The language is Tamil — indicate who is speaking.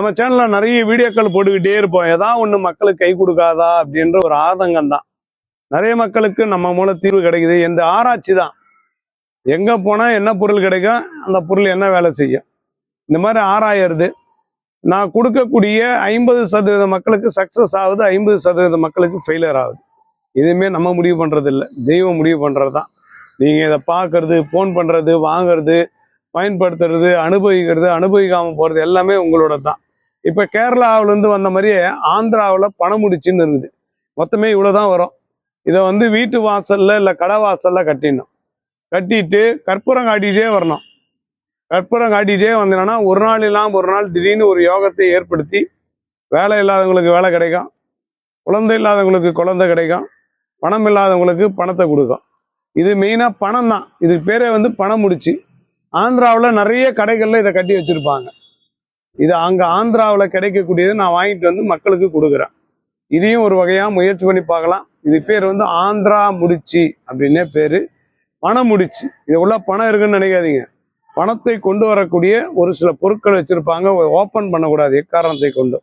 Speaker 1: நம்ம சேனல்ல நிறைய வீடியோக்கள் போட்டுக்கிட்டே இருப்போம். ஏதாவது ஒண்ணு மக்களுக்கு கை கொடுக்காதா அப்படின்ற ஒரு ஆதங்கம் தான். நிறைய மக்களுக்கு நம்ம மூலம் தீர்வு கிடைக்குது. இந்த ஆராய்ச்சி தான். எங்க போனா என்ன பொருள் கிடைக்கும், அந்த பொருள் என்ன வேலை செய்யும், இந்த மாதிரி ஆராயறது. நான் கொடுக்கக்கூடிய 50% மக்களுக்கு சக்சஸ் ஆகுது, 50% மக்களுக்கு ஃபெயிலியர் ஆகுது. எதுவுமே நம்ம முடிவு பண்றது இல்லை, தெய்வம் முடிவு பண்றது தான். நீங்க இதை பார்க்கறது, ஃபோன் பண்றது, வாங்குறது, பயன்படுத்துறது, அனுபவிக்கிறது, அனுபவிக்காம போறது எல்லாமே உங்களோட தான். இப்ப கேரளாவிலேருந்து வந்த மாதிரியே ஆந்திராவில் பணமுடிச்சுன்னு இருக்குது. மொத்தமே இவ்வளவுதான் வரும். இதை வீட்டு வாசல்ல இல்லை கடை வாசல்ல கட்டிடணும். கட்டிட்டு கற்பூரம் காட்டிகிட்டே வரணும். கற்பூரம் காட்டிகிட்டே வந்தீங்கன்னா ஒரு நாள் இல்லாமல் ஒரு நாள் திடீர்னு ஒரு யோகத்தை ஏற்படுத்தி வேலை இல்லாதவங்களுக்கு வேலை கிடைக்கும், குழந்தை இல்லாதவங்களுக்கு குழந்தை கிடைக்கும், பணம் இல்லாதவங்களுக்கு பணத்தை கொடுக்கும். இது மெயினாக பணம் தான். இதுக்கு பேரே பணம் முடிச்சு. ஆந்திராவில் நிறைய கடைகளில் இதை கட்டி வச்சுருப்பாங்க. இது அங்கே ஆந்திராவில் கிடைக்கக்கூடியது நான் வாங்கிட்டு மக்களுக்கு கொடுக்குறேன். இதையும் ஒரு வகையாக முயற்சி பண்ணி பார்க்கலாம். இது பேர் ஆந்திரா முடிச்சு அப்படின்னே பேர். பணம் முடிச்சு. இதுக்குள்ள பணம் இருக்குன்னு நினைக்காதீங்க. பணத்தை கொண்டு வரக்கூடிய ஒரு சில பொருட்கள் வச்சுருப்பாங்க, ஓப்பன் பண்ணக்கூடாது எக்காரணத்தை கொண்டு.